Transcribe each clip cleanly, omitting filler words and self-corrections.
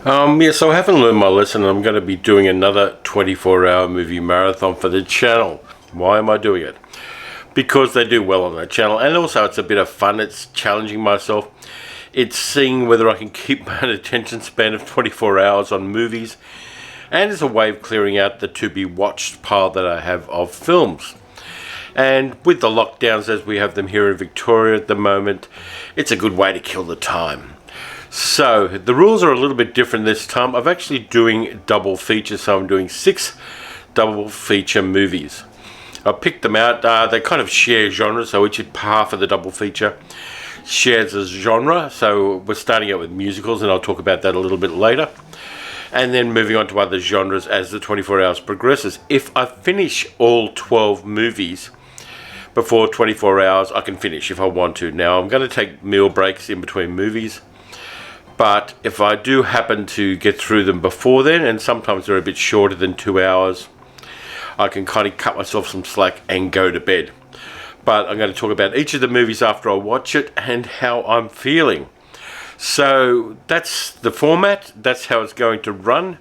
So I haven't learned my lesson. I'm going to be doing another 24-hour movie marathon for the channel. Why am I doing it? Because they do well on that channel, and also it's a bit of fun. It's challenging myself. It's seeing whether I can keep my attention span of 24 hours on movies, and it's a way of clearing out the to-be-watched pile that I have of films. And with the lockdowns as we have them here in Victoria at the moment, it's a good way to kill the time. So the rules are a little bit different this time. I'm actually doing double features, so I'm doing 6 double feature movies. I picked them out. They kind of share genres, so each half of the double feature shares a genre. So we're starting out with musicals, and I'll talk about that a little bit later. And then moving on to other genres as the 24 hours progresses. If I finish all 12 movies before 24 hours, I can finish if I want to. Now, I'm going to take meal breaks in between movies. But if I do happen to get through them before then, and sometimes they're a bit shorter than 2 hours, I can kind of cut myself some slack and go to bed. But I'm going to talk about each of the movies after I watch it and how I'm feeling. So that's the format. That's how it's going to run.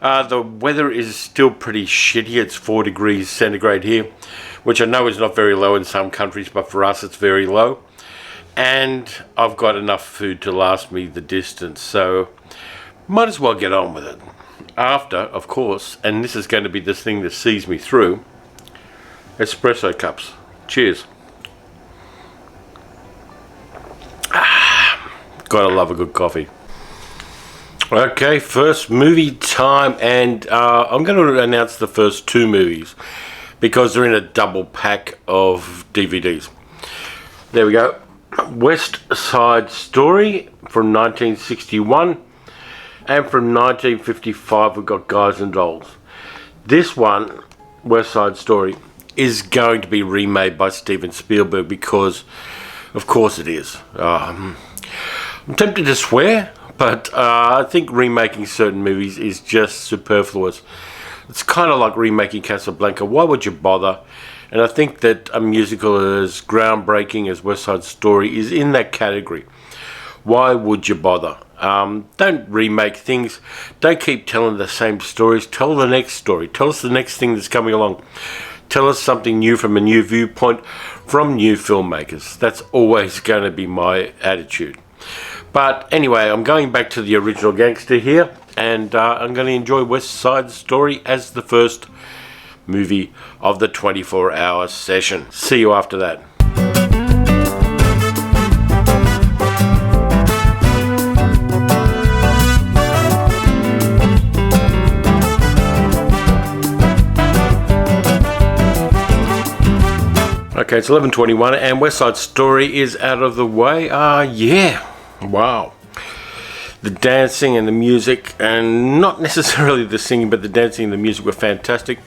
The weather is still pretty shitty. It's 4 degrees centigrade here, which I know is not very low in some countries, but for us it's very low. And I've got enough food to last me the distance, so might as well get on with it. After, of course, and this is going to be the thing that sees me through, espresso cups. Cheers. Gotta love a good coffee. Okay, first movie time, and I'm going to announce the first 2 movies because they're in a double pack of DVDs. There we go. West Side Story from 1961, and from 1955 we've got Guys and Dolls. This one, West Side Story, is going to be remade by Steven Spielberg because of course it is. I'm tempted to swear, but I think remaking certain movies is just superfluous. It's kind of like remaking Casablanca. Why would you bother? And I think that a musical as groundbreaking as West Side Story is in that category. Why would you bother? Don't remake things. Don't keep telling the same stories. Tell the next story. Tell us the next thing that's coming along. Tell us something new from a new viewpoint from new filmmakers. That's always going to be my attitude. But anyway, I'm going back to the original gangster here, and I'm going to enjoy West Side Story as the first movie of the 24-hour session. See you after that. Okay, it's 11:21 and West Side Story is out of the way. Yeah. Wow. The dancing and the music, and not necessarily the singing, but the dancing and the music were fantastic.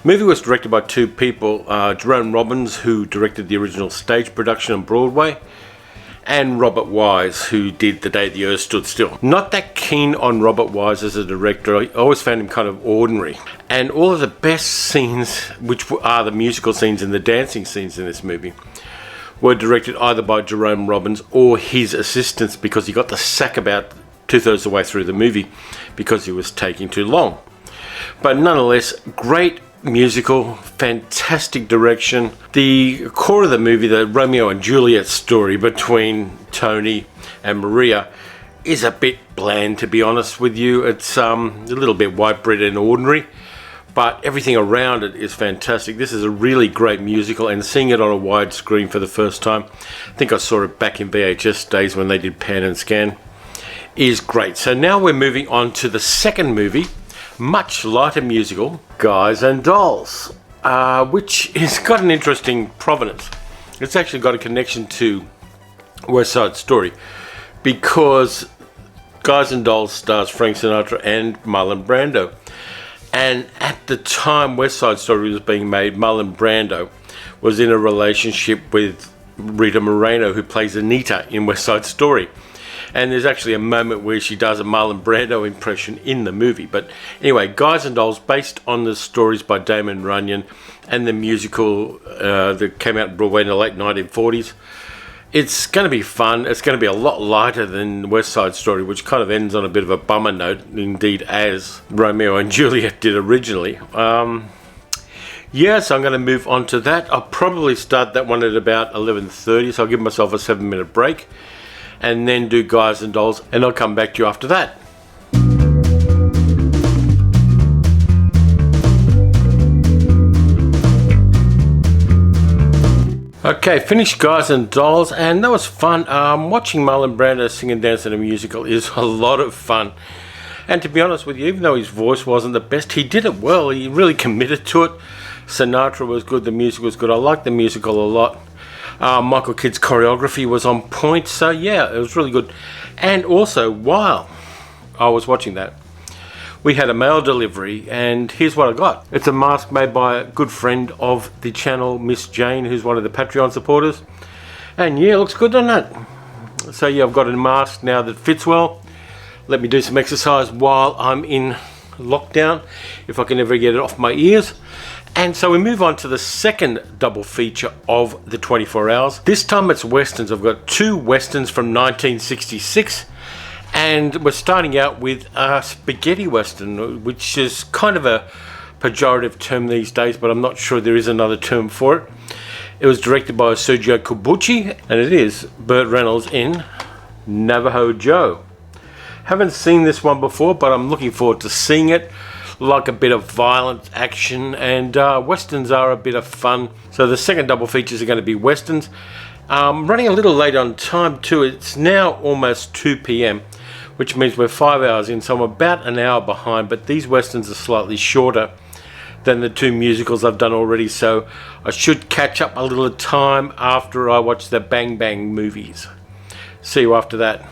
The movie was directed by 2 people, Jerome Robbins, who directed the original stage production on Broadway, and Robert Wise, who did The Day the Earth Stood Still. Not that keen on Robert Wise as a director. I always found him kind of ordinary. And all of the best scenes, which are the musical scenes and the dancing scenes in this movie, were directed either by Jerome Robbins or his assistants, because he got the sack about 2/3 of the way through the movie because he was taking too long. But nonetheless, great musical, fantastic direction. The core of the movie, the Romeo and Juliet story between Tony and Maria, is a bit bland, to be honest with you. It's a little bit white bread and ordinary, but everything around it is fantastic. This is a really great musical, and seeing it on a wide screen for the first time, I think I saw it back in VHS days when they did pan and scan, is great. So now we're moving on to the second movie, much lighter musical, Guys and Dolls, which has got an interesting provenance. It's actually got a connection to West Side Story, because Guys and Dolls stars Frank Sinatra and Marlon Brando. And at the time West Side Story was being made, Marlon Brando was in a relationship with Rita Moreno, who plays Anita in West Side Story. And there's actually a moment where she does a Marlon Brando impression in the movie. But anyway, Guys and Dolls, based on the stories by Damon Runyon and the musical that came out in Broadway in the late 1940s. It's going to be fun. It's going to be a lot lighter than West Side Story, which kind of ends on a bit of a bummer note, indeed, as Romeo and Juliet did originally. Yeah, so I'm going to move on to that. I'll probably start that one at about 11:30, so I'll give myself a 7-minute break, and then do Guys and Dolls, and I'll come back to you after that. Okay, finished Guys and Dolls, and that was fun. Watching Marlon Brando sing and dance in a musical is a lot of fun. And to be honest with you, even though his voice wasn't the best, he did it well. He really committed to it. Sinatra was good, the music was good. I liked the musical a lot. Michael Kidd's choreography was on point, so yeah, it was really good. And also, while I was watching that, we had a mail delivery, and here's what I got. It's a mask made by a good friend of the channel, Miss Jane, who's one of the Patreon supporters. And yeah, it looks good, doesn't it? So yeah, I've got a mask now that fits well. Let me do some exercise while I'm in lockdown, if I can ever get it off my ears. And so we move on to the second double feature of the 24 hours. This time it's Westerns. I've got 2 Westerns from 1966. And we're starting out with a spaghetti western, which is kind of a pejorative term these days, but I'm not sure there is another term for it. It was directed by Sergio Corbucci, and it is Burt Reynolds in Navajo Joe. Haven't seen this one before, but I'm looking forward to seeing it. Like a bit of violent action, and westerns are a bit of fun. So the second double features are going to be westerns. Running a little late on time too. It's now almost 2 p.m, which means we're 5 hours in, so I'm about an hour behind, but these westerns are slightly shorter than the 2 musicals I've done already, so I should catch up a little time after I watch the Bang Bang movies. See you after that.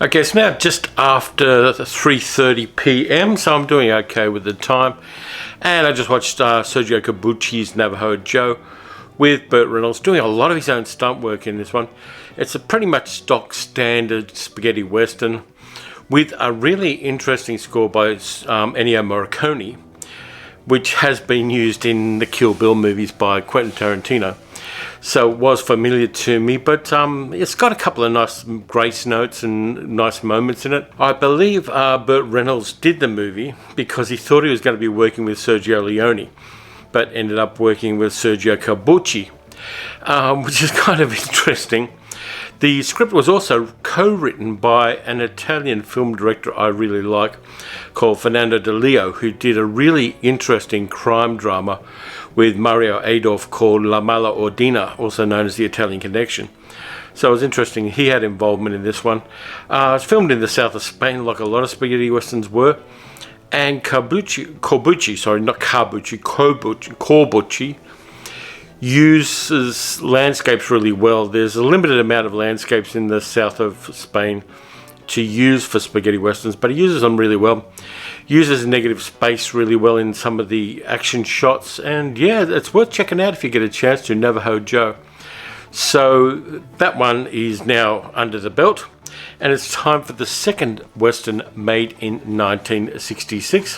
Okay, it's now just after 3:30 p.m, so I'm doing okay with the time. And I just watched Sergio Corbucci's Navajo Joe with Burt Reynolds, doing a lot of his own stunt work in this one. It's a pretty much stock standard spaghetti western with a really interesting score by Ennio Morricone, which has been used in the Kill Bill movies by Quentin Tarantino. So it was familiar to me, but it's got a couple of nice grace notes and nice moments in it. I believe Burt Reynolds did the movie because he thought he was going to be working with Sergio Leone, but ended up working with Sergio Corbucci, which is kind of interesting. The script was also co-written by an Italian film director I really like called Fernando De Leo, who did a really interesting crime drama with Mario Adolf called La Mala Ordina, also known as The Italian Connection. So it was interesting. He had involvement in this one. It's filmed in the south of Spain, like a lot of spaghetti westerns were. And Corbucci uses landscapes really well. There's a limited amount of landscapes in the south of Spain to use for spaghetti westerns, but he uses them really well. Uses negative space really well in some of the action shots, and yeah, it's worth checking out if you get a chance to, Navajo Joe. So that one is now under the belt, and it's time for the second western made in 1966,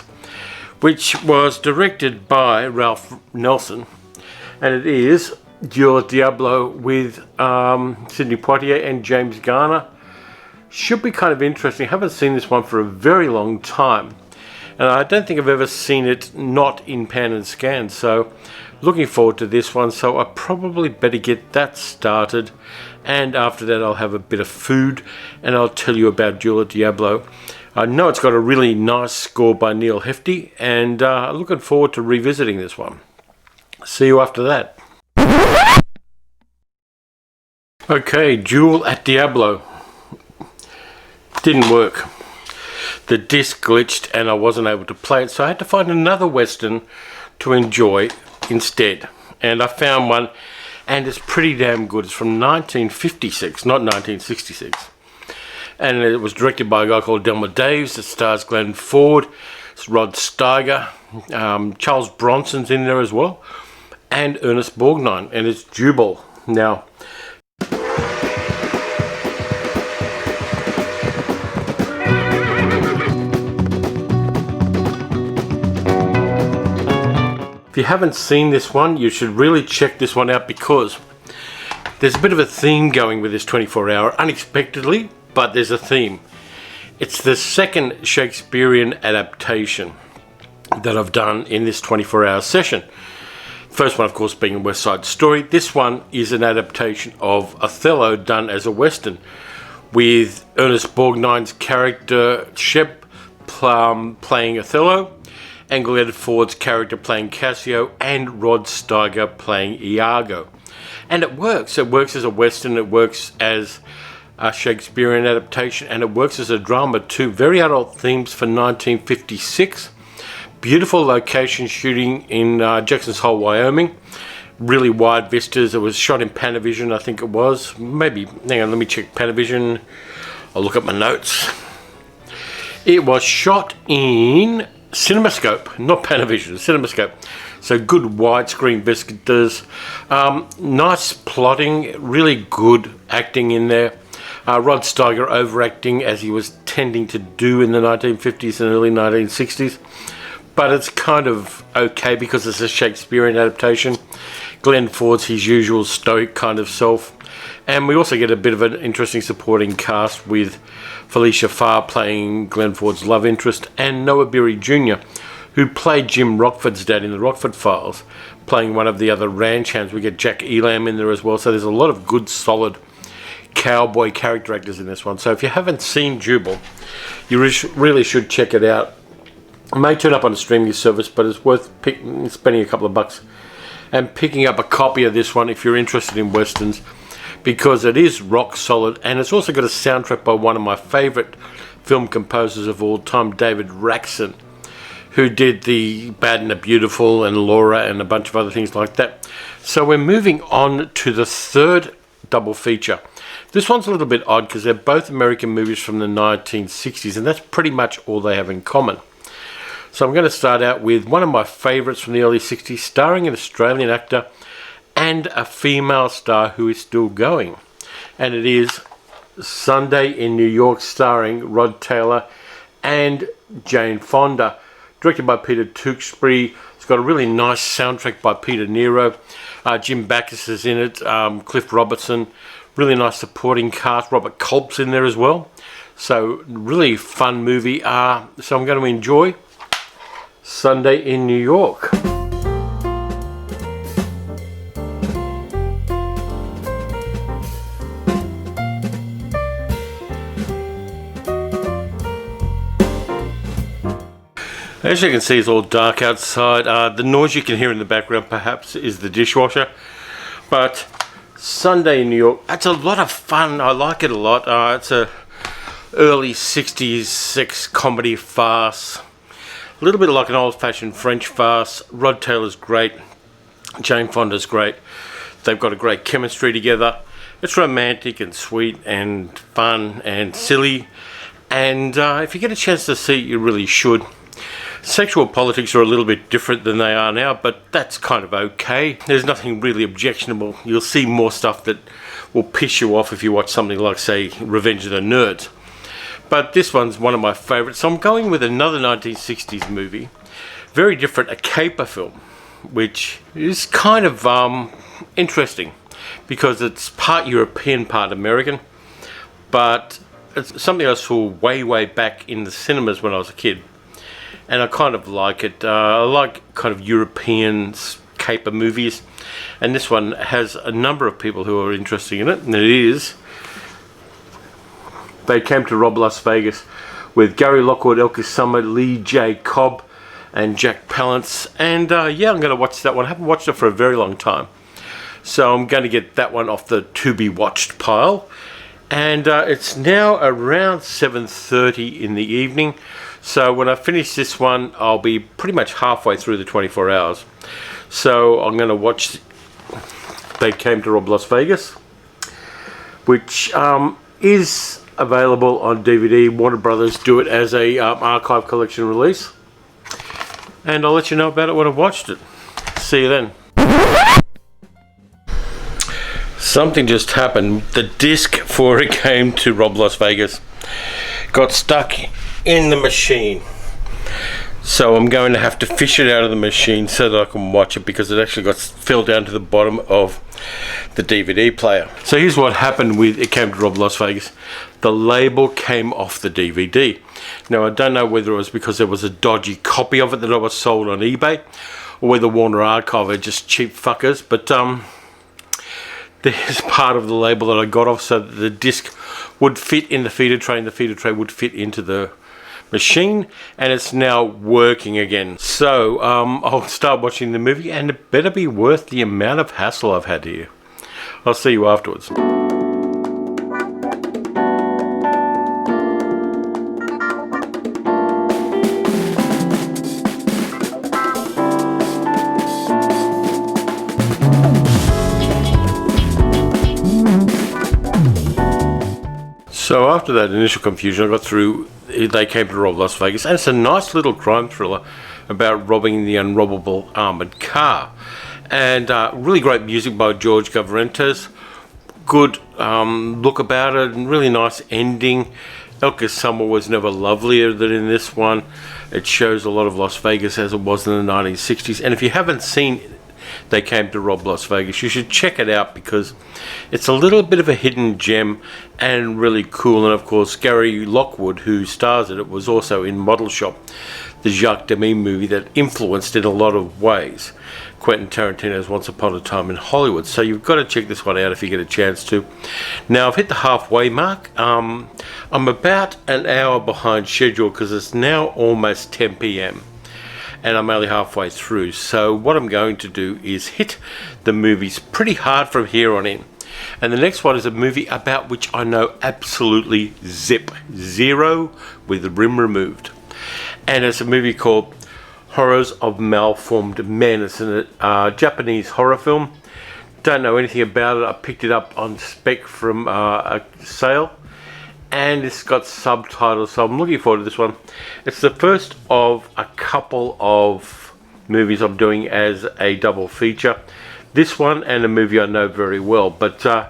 which was directed by Ralph Nelson, and it is Dior Diablo with Sidney Poitier and James Garner. Should be kind of interesting. I haven't seen this one for a very long time, and I don't think I've ever seen it not in pan and scan, so looking forward to this one. So I probably better get that started, and after that I'll have a bit of food and I'll tell you about Dior Diablo. I know it's got a really nice score by Neil Hefti, and looking forward to revisiting this one. See you after that. Okay, Duel at Diablo. Didn't work. The disc glitched and I wasn't able to play it, so I had to find another western to enjoy instead. And I found one, and it's pretty damn good. It's from 1956, not 1966. And it was directed by a guy called Delmer Daves. It stars Glenn Ford, it's Rod Steiger, Charles Bronson's in there as well, and Ernest Borgnine, and it's Jubal. Now, If you haven't seen this one, you should really check this one out because there's a bit of a theme going with this 24-hour, unexpectedly, but there's a theme. It's the second Shakespearean adaptation that I've done in this 24-hour session. First one, of course, being West Side Story. This one is an adaptation of Othello done as a Western, with Ernest Borgnine's character Shep playing Othello, and Glenn Ford's character playing Cassio, and Rod Steiger playing Iago. And it works. It works as a Western, it works as a Shakespearean adaptation, and it works as a drama too. Very adult themes for 1956. Beautiful location shooting in Jackson's Hole, Wyoming. Really wide vistas. It was shot in Panavision, I think it was. Maybe, hang on, let me check Panavision. I'll look at my notes. It was shot in CinemaScope, not Panavision, CinemaScope. So good widescreen vistas, nice plotting, really good acting in there. Rod Steiger overacting as he was tending to do in the 1950s and early 1960s. But it's kind of okay because it's a Shakespearean adaptation. Glenn Ford's his usual stoic kind of self. And we also get a bit of an interesting supporting cast with Felicia Farr playing Glenn Ford's love interest, and Noah Beery Jr., who played Jim Rockford's dad in the Rockford Files, playing one of the other ranch hands. We get Jack Elam in there as well. So there's a lot of good, solid cowboy character actors in this one. So if you haven't seen Jubal, you really should check it out. It may turn up on a streaming service, but it's worth spending a couple of bucks and picking up a copy of this one if you're interested in Westerns, because it is rock solid, and it's also got a soundtrack by one of my favourite film composers of all time, David Raxon, who did the Bad and the Beautiful and Laura and a bunch of other things like that. So we're moving on to the third double feature. This one's a little bit odd because they're both American movies from the 1960s, and that's pretty much all they have in common. So I'm going to start out with one of my favourites from the early 60s, starring an Australian actor and a female star who is still going. And it is Sunday in New York, starring Rod Taylor and Jane Fonda. Directed by Peter Tewksbury. It's got a really nice soundtrack by Peter Nero. Jim Backus is in it. Cliff Robertson. Really nice supporting cast. Robert Culp's in there as well. So really fun movie. So I'm going to enjoy Sunday in New York. As you can see, it's all dark outside. The noise you can hear in the background perhaps is the dishwasher. But Sunday in New York, it's a lot of fun. I like it a lot. It's a early 60s sex comedy farce. A little bit like an old-fashioned French farce. Rod Taylor's great. Jane Fonda's great. They've got a great chemistry together. It's romantic and sweet and fun and silly. And if you get a chance to see it, you really should. Sexual politics are a little bit different than they are now, but that's kind of okay. There's nothing really objectionable. You'll see more stuff that will piss you off if you watch something like, say, Revenge of the Nerds. But this one's one of my favourites. So I'm going with another 1960s movie. Very different, a caper film, which is kind of interesting because it's part European, part American. But it's something I saw way back in the cinemas when I was a kid. And I kind of like it. I like kind of European caper movies. And this one has a number of people who are interested in it. And it is They Came to Rob Las Vegas, with Gary Lockwood, Elkie Summer, Lee J. Cobb, and Jack Palance. And yeah, I'm going to watch that one. I haven't watched it for a very long time. So I'm going to get that one off the to-be-watched pile. And it's now around 7:30 in the evening. So when I finish this one, I'll be pretty much halfway through the 24 hours. So I'm going to watch They Came to Rob Las Vegas, which is available on DVD. Warner Brothers do it as a archive collection release. And I'll let you know about it when I've watched it. See you then. Something just happened. The disc for It Came to Rob Las Vegas got stuck in the machine. So I'm going to have to fish it out of the machine so that I can watch it, because it actually got fell down to the bottom of the DVD player. So here's what happened with It Came to Rob Las Vegas. The label came off the DVD. Now I don't know whether it was because there was a dodgy copy of it that was sold on eBay, or whether Warner Archive are just cheap fuckers, but there's part of the label that I got off so that the disc would fit in the feeder tray, and the feeder tray would fit into the machine, and it's now working again. So I'll start watching the movie, and it better be worth the amount of hassle I've had here. I'll see you afterwards. So after that initial confusion, I got through They Came to Rob Las Vegas, and it's a nice little crime thriller about robbing the unrobbable armoured car. And really great music by George Gavarentes, good look about it, and really nice ending. Elka's summer was never lovelier than in this one. It shows a lot of Las Vegas as it was in the 1960s, and if you haven't seen They Came to Rob Las Vegas, you should check it out, because it's a little bit of a hidden gem and really cool. And of course Gary Lockwood, who stars in it, was also in Model Shop, the Jacques Demy movie that influenced in a lot of ways Quentin Tarantino's Once Upon a Time in Hollywood. So you've got to check this one out if you get a chance to. Now I've hit the halfway mark. I'm about an hour behind schedule because it's now almost 10 p.m. and I'm only halfway through. So what I'm going to do is hit the movies pretty hard from here on in. And the next one is a movie about which I know absolutely zero with the rim removed. And it's a movie called Horrors of Malformed Men. It's a Japanese horror film. Don't know anything about it. I picked it up on spec from a sale, and it's got subtitles, so I'm looking forward to this one. It's the first of a couple of movies I'm doing as a double feature. This one and a movie I know very well, but I'm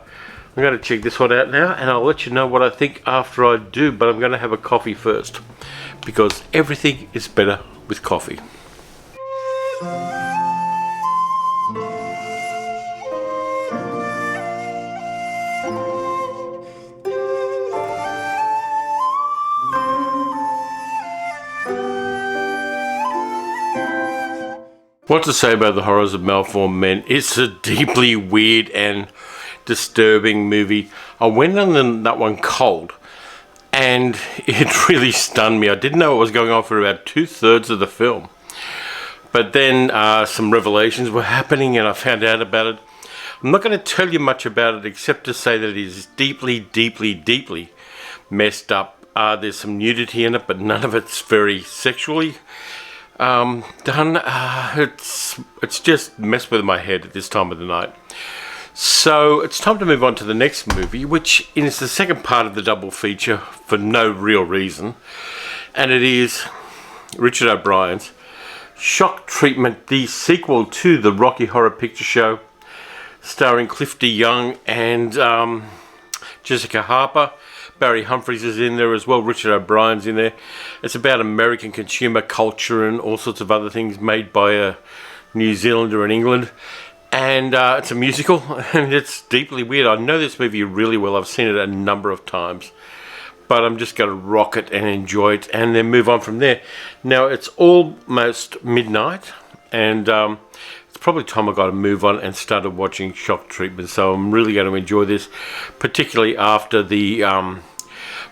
going to check this one out now, and I'll let you know what I think after I do. But I'm going to have a coffee first, because everything is better with coffee. What to say about the Horrors of Malformed Men? It's a deeply weird and disturbing movie. I went on that one cold, and it really stunned me. I didn't know what was going on for about 2/3 of the film. But then some revelations were happening, and I found out about it. I'm not going to tell you much about it, except to say that it is deeply messed up. There's some nudity in it, but none of it's very sexually done. It's just messed with my head at this time of the night. So it's time to move on to the next movie, which is the second part of the double feature for no real reason, and it is Richard O'Brien's Shock Treatment, the sequel to the Rocky Horror Picture Show, starring Cliff DeYoung and Jessica Harper. Barry Humphries is in there as well. Richard O'Brien's in there. It's about American consumer culture and all sorts of other things made by a New Zealander in England. And it's a musical, and it's deeply weird. I know this movie really well. I've seen it a number of times. But I'm just going to rock it and enjoy it and then move on from there. Now, it's almost midnight, and it's probably time I got to move on and started watching Shock Treatment. So I'm really going to enjoy this, particularly after the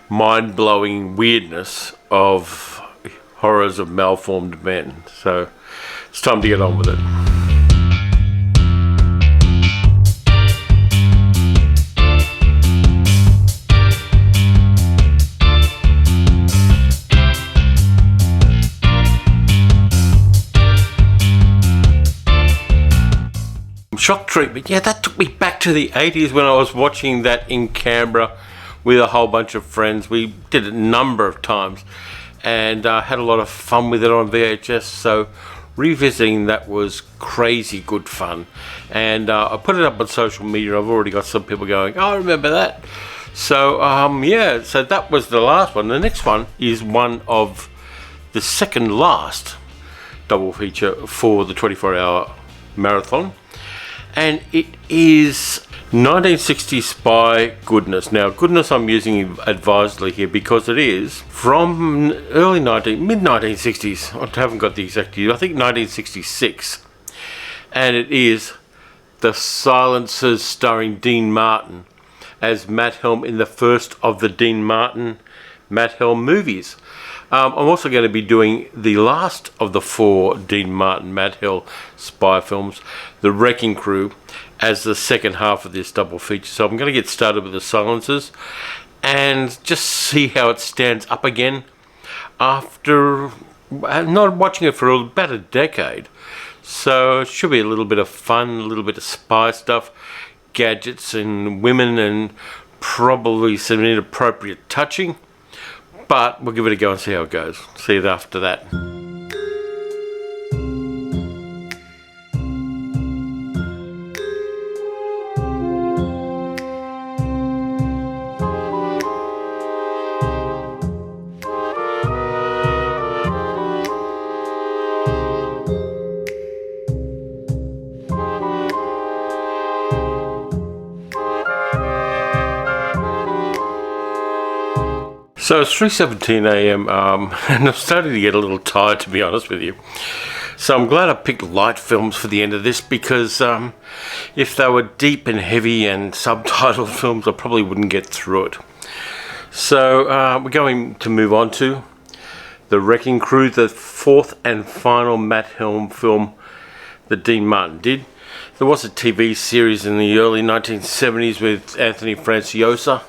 mind-blowing weirdness of Horrors of Malformed Men. So it's time to get on with it. Shock Treatment, yeah, that took me back to the 80s when I was watching that in Canberra with a whole bunch of friends. We did it a number of times and had a lot of fun with it on VHS, so revisiting that was crazy good fun. And I put it up on social media. I've already got some people going, oh, I remember that. So yeah, so that was the last one. The next one is one of the second last double feature for the 24-hour marathon, and it is 1960s Spy Goodness. Now, Goodness I'm using advisedly here because it is from mid-1960s. I haven't got the exact year. I think 1966. And it is The Silencers, starring Dean Martin as Matt Helm in the first of the Dean Martin Matt Helm movies. I'm also going to be doing the last of the 4 Dean Martin Matt Helm spy films, The Wrecking Crew, as the second half of this double feature. So I'm going to get started with The Silencers and just see how it stands up again after not watching it for about a decade. So it should be a little bit of fun, a little bit of spy stuff, gadgets and women, and probably some inappropriate touching. But we'll give it a go and see how it goes. See you after that. So it's 3:17 a.m. And I'm starting to get a little tired, to be honest with you. So I'm glad I picked light films for the end of this, because if they were deep and heavy and subtitled films, I probably wouldn't get through it. So we're going to move on to The Wrecking Crew, the 4th and final Matt Helm film that Dean Martin did. There was a TV series in the early 1970s with Anthony Franciosa,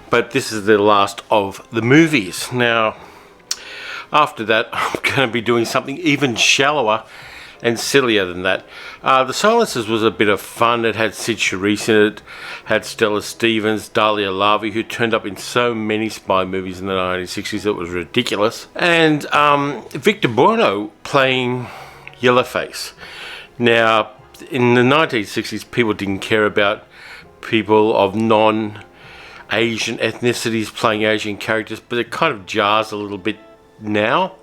but this is the last of the movies. Now, after that, I'm going to be doing something even shallower and sillier than that. The Silencers was a bit of fun. It had Sid Charisse in it, had Stella Stevens, Dahlia Larvey, who turned up in so many spy movies in the 1960s it was ridiculous, and Victor Buono playing Yellowface. Now, in the 1960s, people didn't care about people of non-Asian ethnicities playing Asian characters, but it kind of jars a little bit now.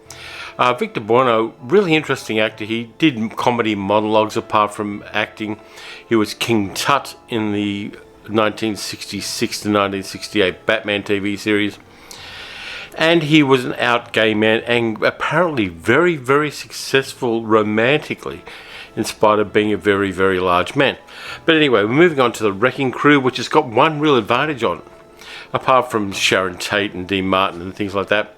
Victor Buono, really interesting actor. He did comedy monologues apart from acting. He was King Tut in the 1966 to 1968 Batman TV series. And he was an out gay man and apparently very, very successful romantically, in spite of being a very, very large man. But anyway, we're moving on to The Wrecking Crew, which has got one real advantage on it, apart from Sharon Tate and Dean Martin and things like that.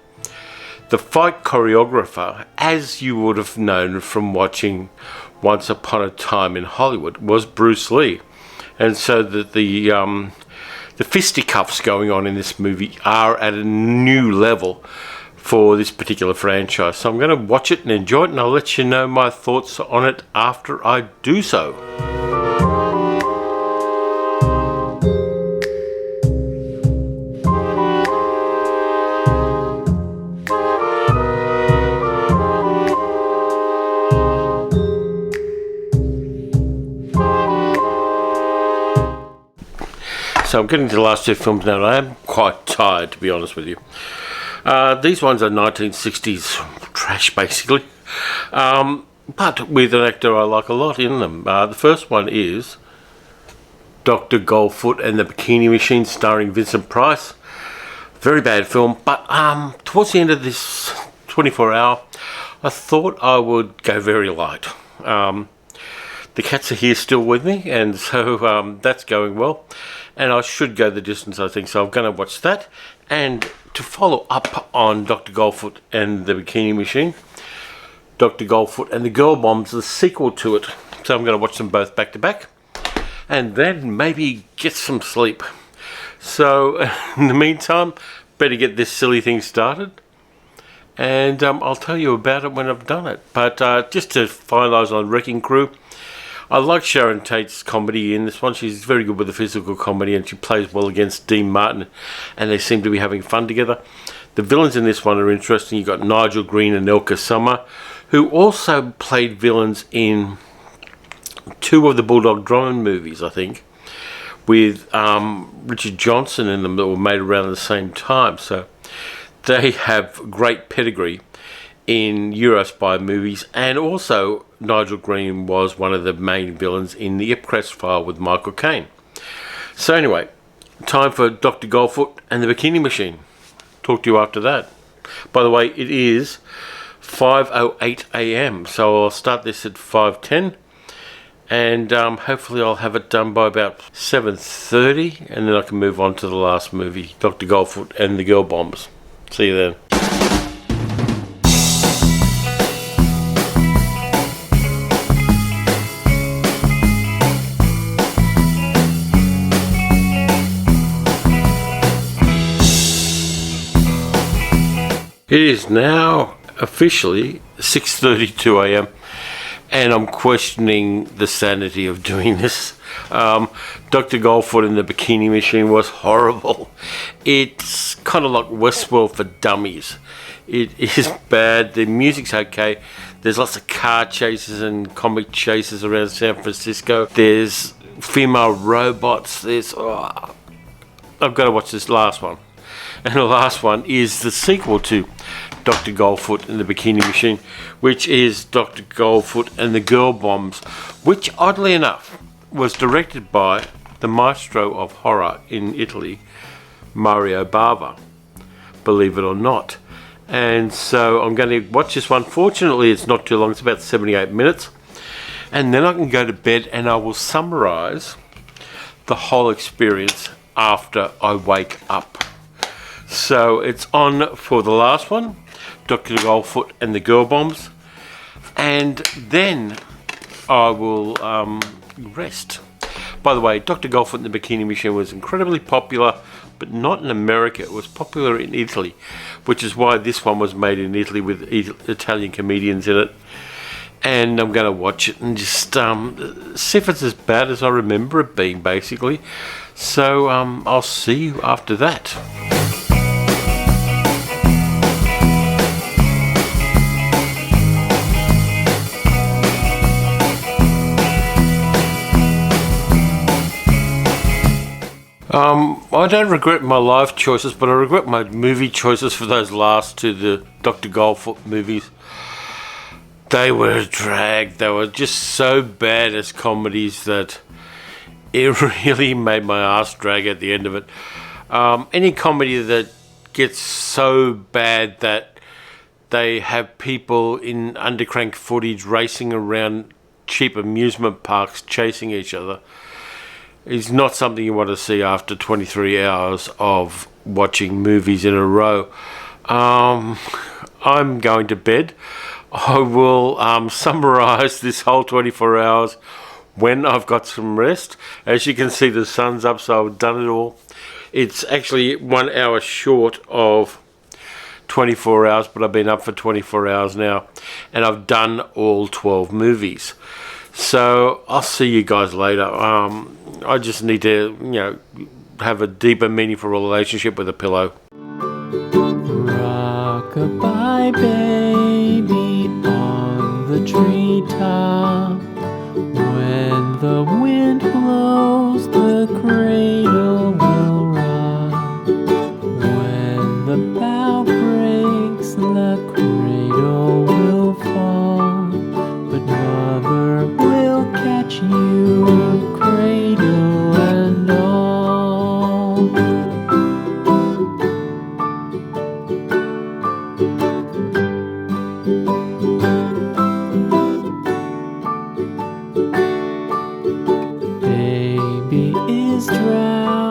The fight choreographer, as you would have known from watching Once Upon a Time in Hollywood, was Bruce Lee. And so that the fisticuffs going on in this movie are at a new level for this particular franchise. So I'm going to watch it and enjoy it, and I'll let you know my thoughts on it after I do so. So I'm getting to the last 2 films now, and I am quite tired, to be honest with you. These ones are 1960s trash, basically, but with an actor I like a lot in them. The first one is Dr. Goldfoot and the Bikini Machine, starring Vincent Price. Very bad film, but towards the end of this 24-hour, I thought I would go very light. The cats are here still with me, and so that's going well. And I should go the distance, I think, so I'm going to watch that. And to follow up on Dr. Goldfoot and the Bikini Machine, Dr. Goldfoot and the Girl Bombs, the sequel to it. So I'm going to watch them both back to back, and then maybe get some sleep. So in the meantime, better get this silly thing started, and I'll tell you about it when I've done it. But just to finalise on Wrecking Crew, I like Sharon Tate's comedy in this one. She's very good with the physical comedy, and she plays well against Dean Martin, and they seem to be having fun together. The villains in this one are interesting. You've got Nigel Green and Elka Summer, who also played villains in 2 of the Bulldog Drummond movies, I think, with Richard Johnson in them, that were made around the same time. So They have great pedigree in Eurospy movies, and also Nigel Green was one of the main villains in the Ipcrest File with Michael Caine. So anyway, time for Dr. Goldfoot and the Bikini Machine. Talk to you after that. By the way, it is 5:08 a.m, so I'll start this at 5:10, and hopefully I'll have it done by about 7:30, and then I can move on to the last movie, Dr. Goldfoot and the Girl Bombs. See you then. It is now officially 6:32 a.m. and I'm questioning the sanity of doing this. Dr. Goldfoot and the Bikini Machine was horrible. It's kind of like Westworld for dummies. It is bad. The music's okay. There's lots of car chases and comic chases around San Francisco. There's female robots. I've got to watch this last one. And the last one is the sequel to Dr. Goldfoot and the Bikini Machine, which is Dr. Goldfoot and the Girl Bombs, which oddly enough was directed by the maestro of horror in Italy, Mario Bava, believe it or not. And so I'm going to watch this one. Fortunately, it's not too long. It's about 78 minutes. And then I can go to bed and I will summarize the whole experience after I wake up. So it's on for the last one, Dr. Goldfoot and the Girl Bombs, and then I will rest. By the way, Dr. Goldfoot and the Bikini Machine was incredibly popular, but not in America. It was popular in Italy, which is why this one was made in Italy with Italian comedians in it. And I'm going to watch it and just see if it's as bad as I remember it being, basically. So I'll see you after that. I don't regret my life choices, but I regret my movie choices for those last two, the Dr. Goldfoot movies. They were a drag. They were just so bad as comedies that it really made my ass drag at the end of it. Any comedy that gets so bad that they have people in undercrank footage racing around cheap amusement parks chasing each other is not something you want to see after 23 hours of watching movies in a row. I'm going to bed. I will summarize this whole 24 hours when I've got some rest. As you can see, the sun's up, so I've done it all. It's actually 1 hour short of 24 hours, but I've been up for 24 hours now, and I've done all 12 movies. So I'll see you guys later. I just need to, have a deeper, meaningful relationship with a pillow. Rock-a-bye baby on the treetop. When the wind blows, the cradle will rock. When the bough breaks, the cradle will fall. But mother will catch you, cradle and all. Baby is drowned.